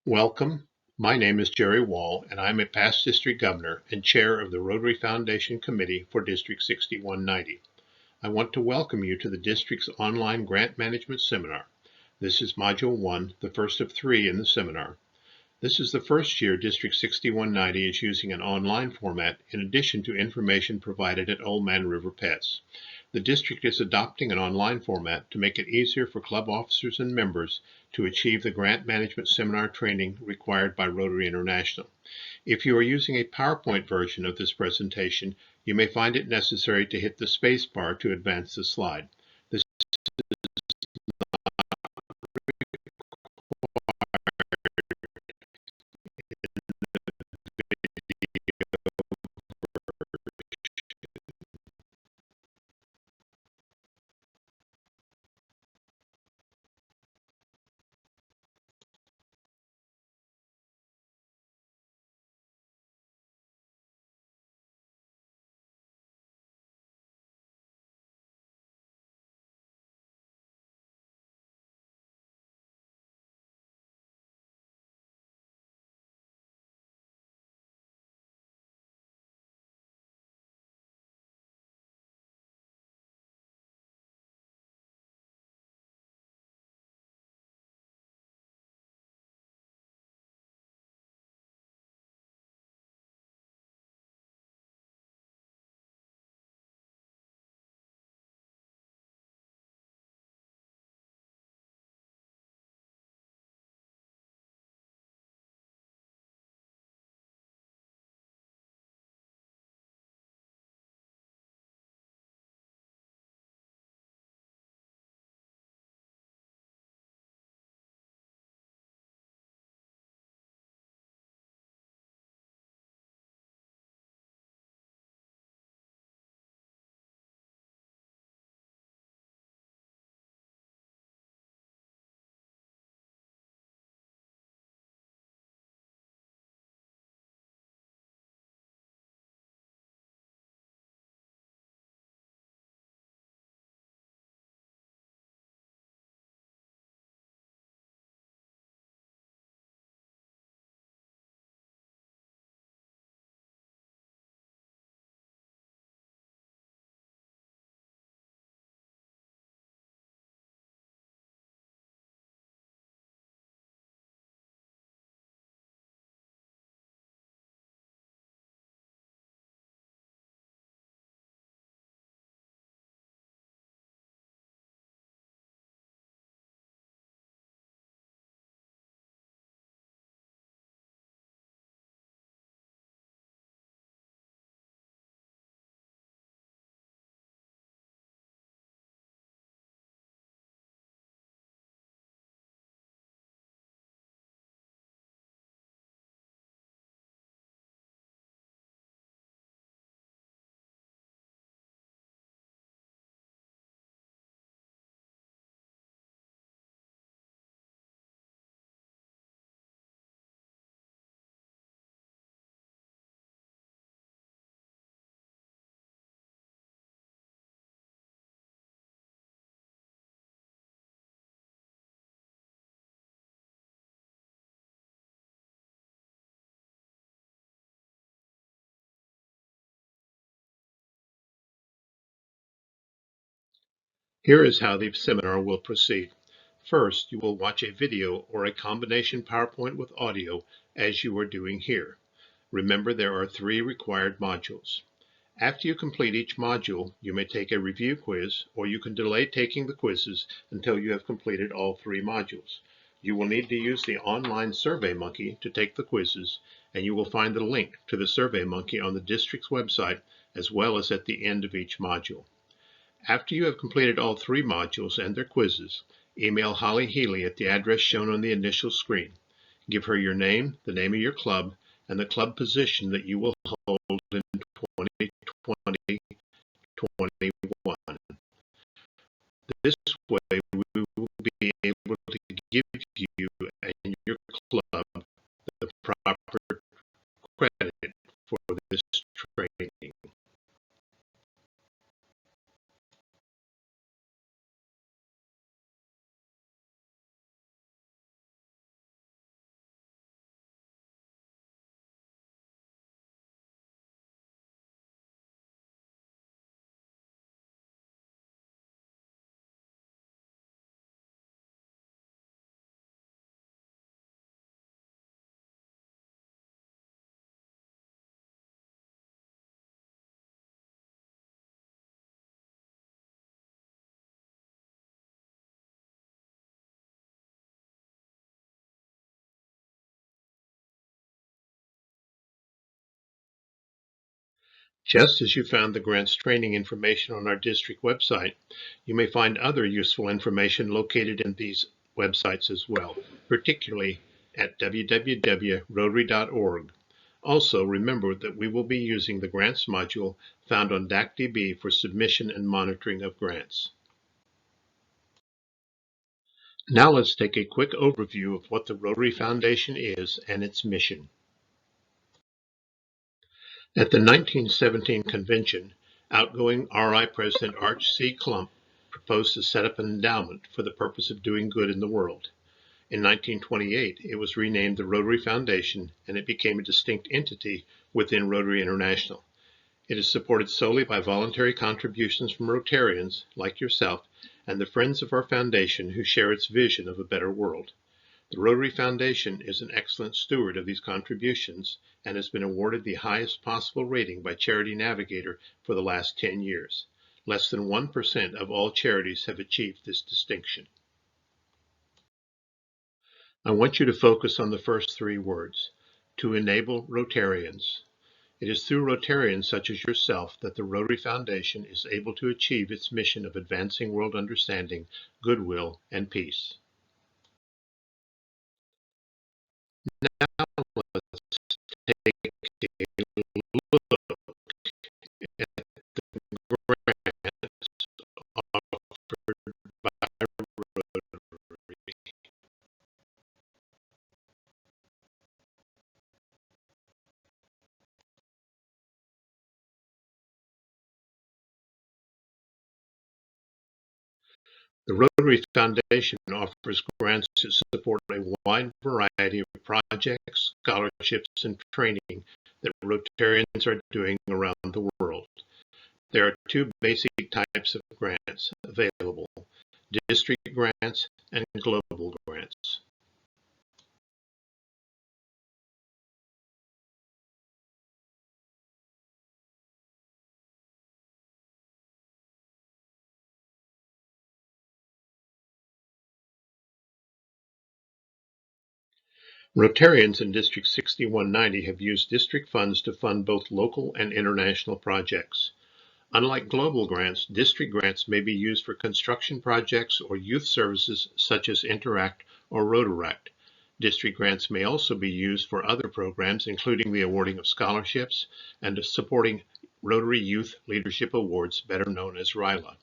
Welcome. My name is Jerry Wall, and I'm a past district governor and chair of the Rotary Foundation Committee for District 6190. I want to welcome you to the district's online grant management seminar. This is Module 1, the first of 3 in the seminar. This is the first year District 6190 is using an online format in addition to information provided at Old Man River Pets. The district is adopting an online format to make it easier for club officers and members to achieve the grant management seminar training required by Rotary International. If you are using a PowerPoint version of this presentation, you may find it necessary to hit the space bar to advance the slide. This Here is how the seminar will proceed. First, you will watch a video or a combination PowerPoint with audio as you are doing here. Remember, there are 3 required modules. After you complete each module, you may take a review quiz, or you can delay taking the quizzes until you have completed all 3 modules. You will need to use the online SurveyMonkey to take the quizzes, and you will find the link to the SurveyMonkey on the district's website as well as at the end of each module. After you have completed all 3 modules and their quizzes, email Holly Healy at the address shown on the initial screen. Give her your name, the name of your club, and the club position that you will hold in 2020-21. This way, we will be able to give you and your club the proper credit for this training. Just as you found the grants training information on our district website, you may find other useful information located in these websites as well, particularly at www.rotary.org. Also, remember that we will be using the grants module found on DACDB for submission and monitoring of grants. Now let's take a quick overview of what the Rotary Foundation is and its mission. At the 1917 convention, outgoing RI President Arch C. Klump proposed to set up an endowment for the purpose of doing good in the world. In 1928, it was renamed the Rotary Foundation, and it became a distinct entity within Rotary International. It is supported solely by voluntary contributions from Rotarians, like yourself, and the friends of our foundation who share its vision of a better world. The Rotary Foundation is an excellent steward of these contributions and has been awarded the highest possible rating by Charity Navigator for the last 10 years. Less than 1% of all charities have achieved this distinction. I want you to focus on the first three words: to enable Rotarians. It is through Rotarians such as yourself that the Rotary Foundation is able to achieve its mission of advancing world understanding, goodwill, and peace. Now let's take a look at the grants offered by Rotary. The Rotary Foundation offers grants to support a wide variety of projects, scholarships, and training that Rotarians are doing around the world. There are two basic types of grants available: district grants and global grants. Rotarians in District 6190 have used district funds to fund both local and international projects. Unlike global grants, district grants may be used for construction projects or youth services such as Interact or Rotaract. District grants may also be used for other programs, including the awarding of scholarships and supporting Rotary Youth Leadership Awards, better known as RYLA.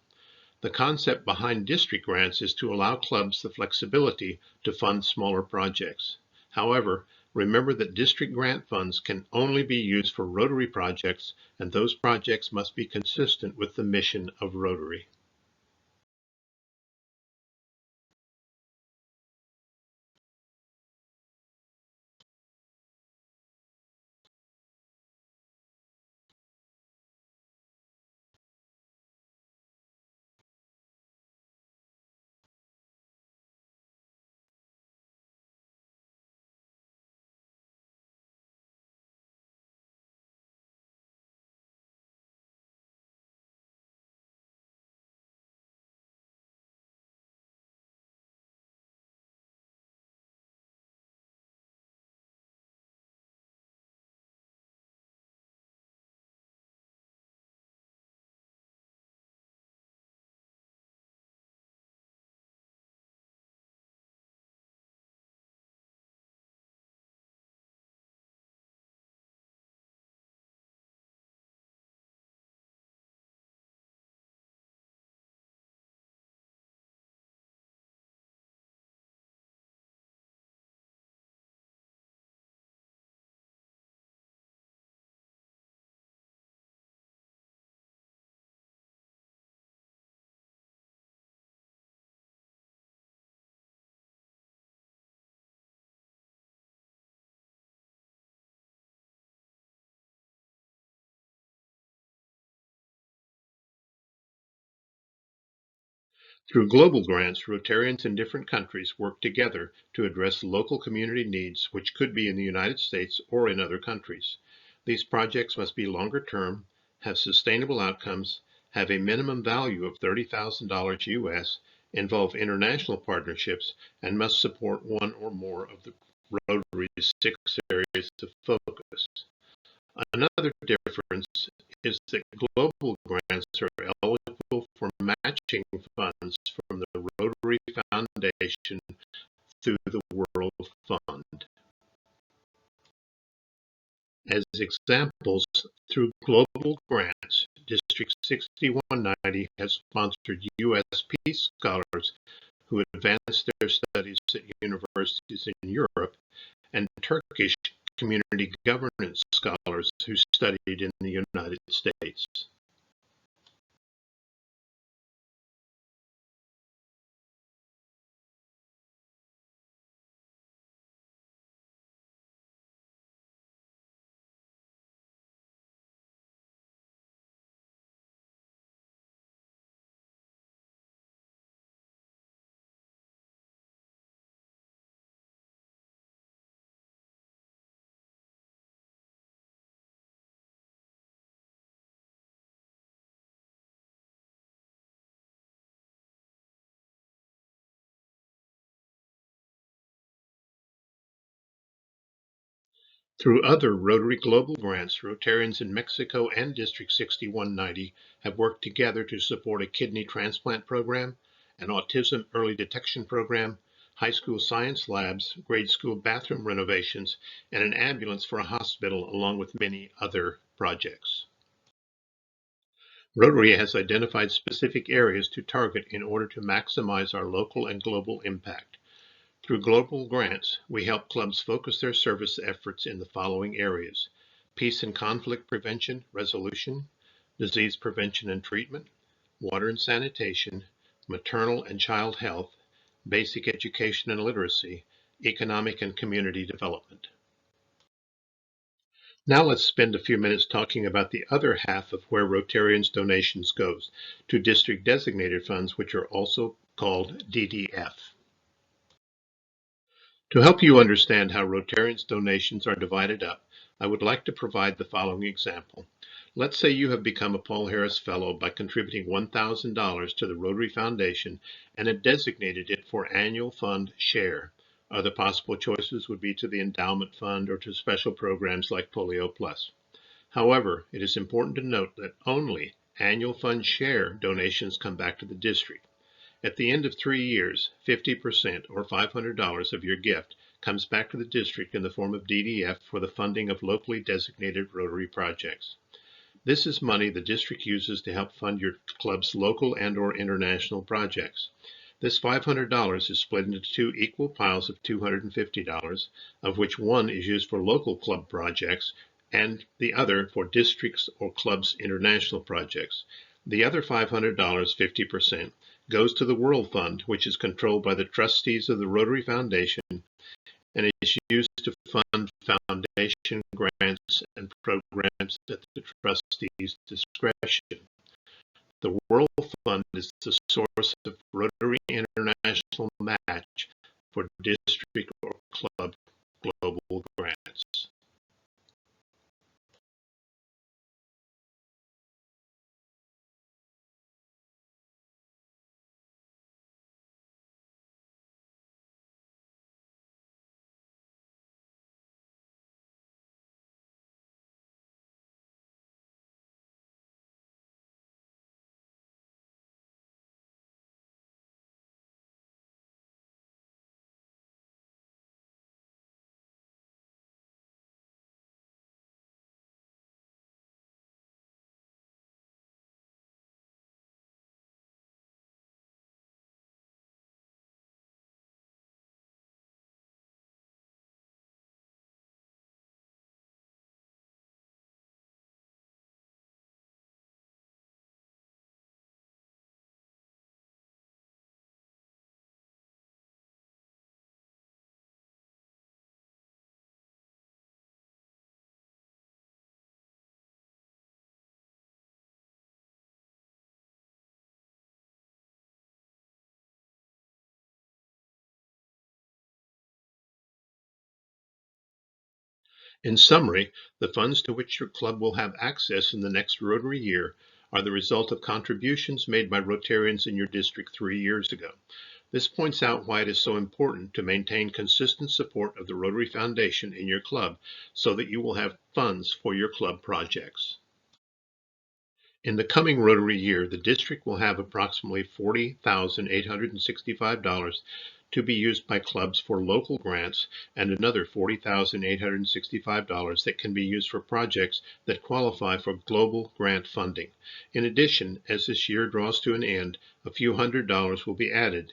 The concept behind district grants is to allow clubs the flexibility to fund smaller projects. However, remember that district grant funds can only be used for Rotary projects, and those projects must be consistent with the mission of Rotary. Through global grants, Rotarians in different countries work together to address local community needs, which could be in the United States or in other countries. These projects must be longer term, have sustainable outcomes, have a minimum value of $30,000 US, involve international partnerships, and must support one or more of the Rotary's 6 areas of focus. Another difference is that global grants are eligible for matching funds from the Rotary Foundation through the World Fund. As examples, through global grants, District 6190 has sponsored U.S. Peace Scholars who advanced their studies at universities in Europe, and Turkish community governance scholars who studied in the United States. Through other Rotary Global grants, Rotarians in Mexico and District 6190 have worked together to support a kidney transplant program, an autism early detection program, high school science labs, grade school bathroom renovations, and an ambulance for a hospital, along with many other projects. Rotary has identified specific areas to target in order to maximize our local and global impact. Through global grants, we help clubs focus their service efforts in the following areas: peace and conflict prevention, resolution, disease prevention and treatment, water and sanitation, maternal and child health, basic education and literacy, economic and community development. Now let's spend a few minutes talking about the other half of where Rotarians' donations goes, to district designated funds, which are also called DDF. To help you understand how Rotarians' donations are divided up, I would like to provide the following example. Let's say you have become a Paul Harris Fellow by contributing $1,000 to the Rotary Foundation and have designated it for annual fund share. Other possible choices would be to the endowment fund or to special programs like Polio Plus. However, it is important to note that only annual fund share donations come back to the district. At the end of 3 years, 50% or $500 of your gift comes back to the district in the form of DDF for the funding of locally designated Rotary projects. This is money the district uses to help fund your club's local and/or international projects. This $500 is split into two equal piles of $250, of which one is used for local club projects and the other for districts or clubs' international projects. The other $500, 50%, goes to the World Fund, which is controlled by the trustees of the Rotary Foundation and is used to fund foundation grants and programs at the trustees' discretion. The World Fund is the source of Rotary International match for district or club global grants. In summary, the funds to which your club will have access in the next Rotary year are the result of contributions made by Rotarians in your district 3 years ago. This points out why it is so important to maintain consistent support of the Rotary Foundation in your club so that you will have funds for your club projects. In the coming Rotary year, the district will have approximately $40,865 to be used by clubs for local grants and another $40,865 that can be used for projects that qualify for global grant funding. In addition, as this year draws to an end, a few $100s will be added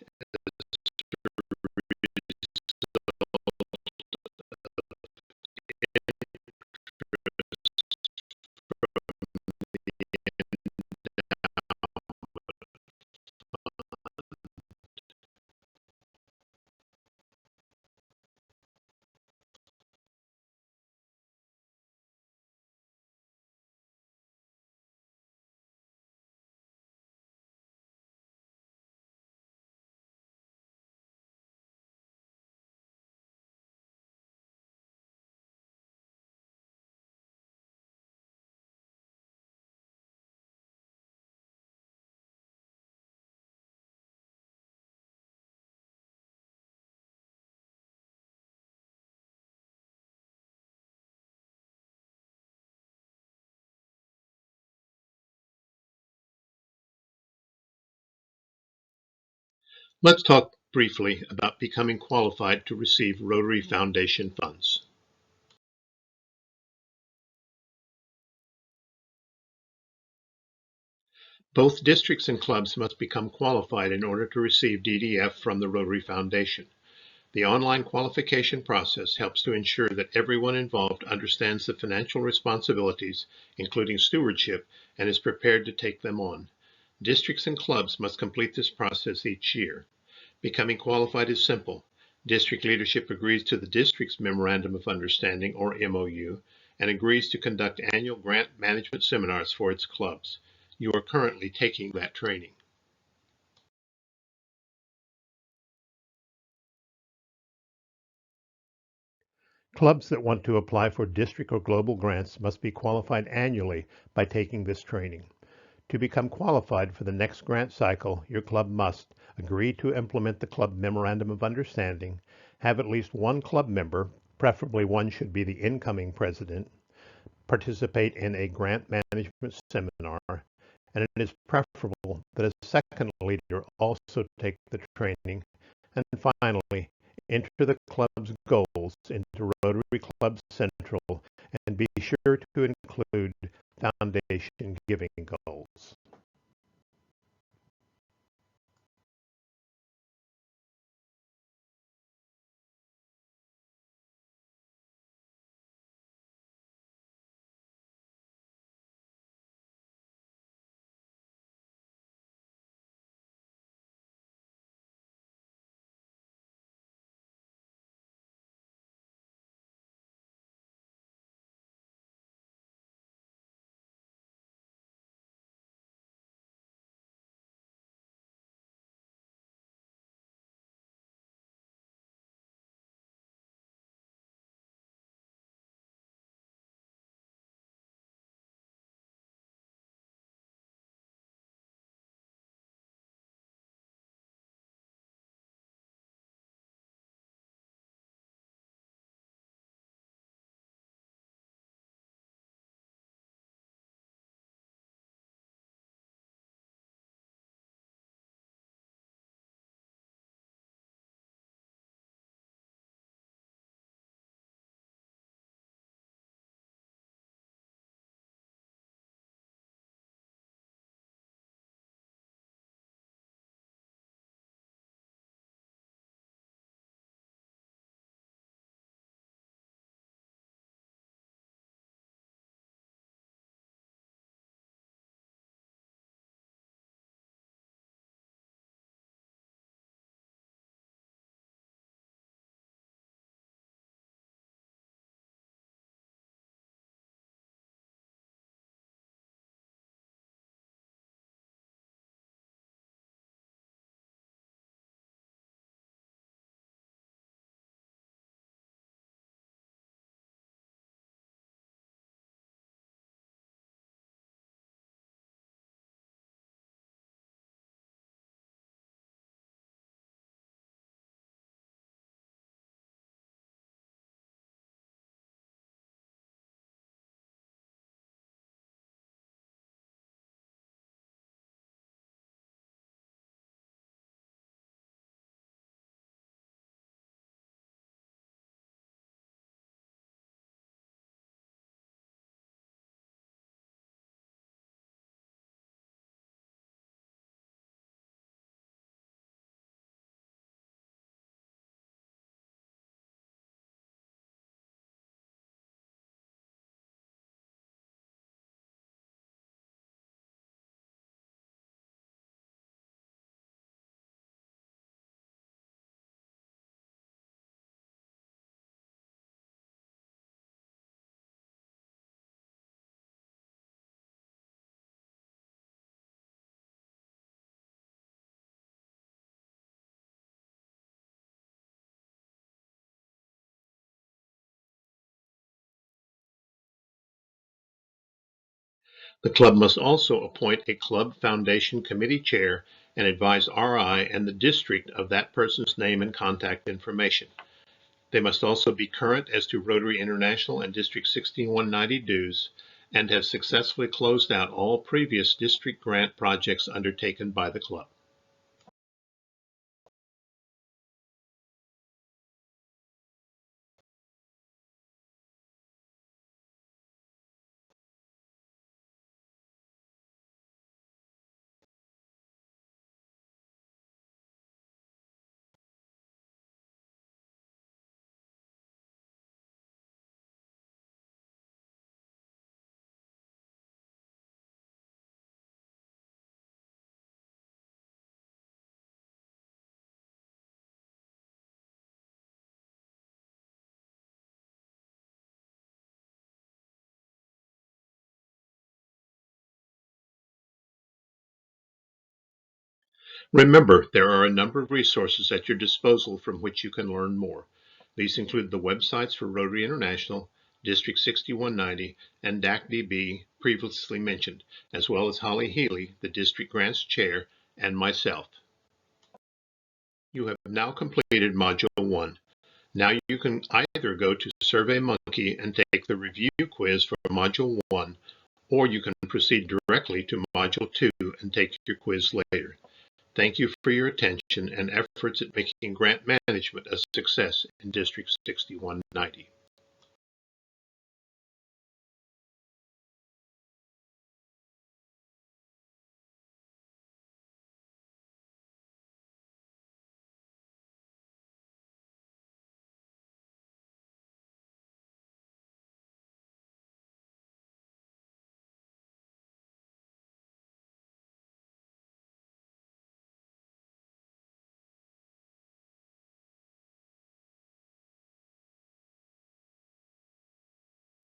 Let's talk briefly about becoming qualified to receive Rotary Foundation funds. Both districts and clubs must become qualified in order to receive DDF from the Rotary Foundation. The online qualification process helps to ensure that everyone involved understands the financial responsibilities, including stewardship, and is prepared to take them on. Districts and clubs must complete this process each year. Becoming qualified is simple. District leadership agrees to the district's Memorandum of Understanding, or MOU, and agrees to conduct annual grant management seminars for its clubs. You are currently taking that training. Clubs that want to apply for district or global grants must be qualified annually by taking this training. To become qualified for the next grant cycle, your club must agree to implement the club Memorandum of Understanding, have at least one club member, preferably one should be the incoming president, participate in a grant management seminar, and it is preferable that a second leader also take the training. And finally, enter the club's goals into Rotary Club Central and be sure to include foundation giving goals. The club must also appoint a club foundation committee chair and advise RI and the district of that person's name and contact information. They must also be current as to Rotary International and District 6190 dues and have successfully closed out all previous district grant projects undertaken by the club. Remember, there are a number of resources at your disposal from which you can learn more. These include the websites for Rotary International, District 6190, and DAC-DB previously mentioned, as well as Holly Healy, the District Grants Chair, and myself. You have now completed Module 1. Now you can either go to SurveyMonkey and take the review quiz for Module 1, or you can proceed directly to Module 2 and take your quiz later. Thank you for your attention and efforts at making grant management a success in District 6190.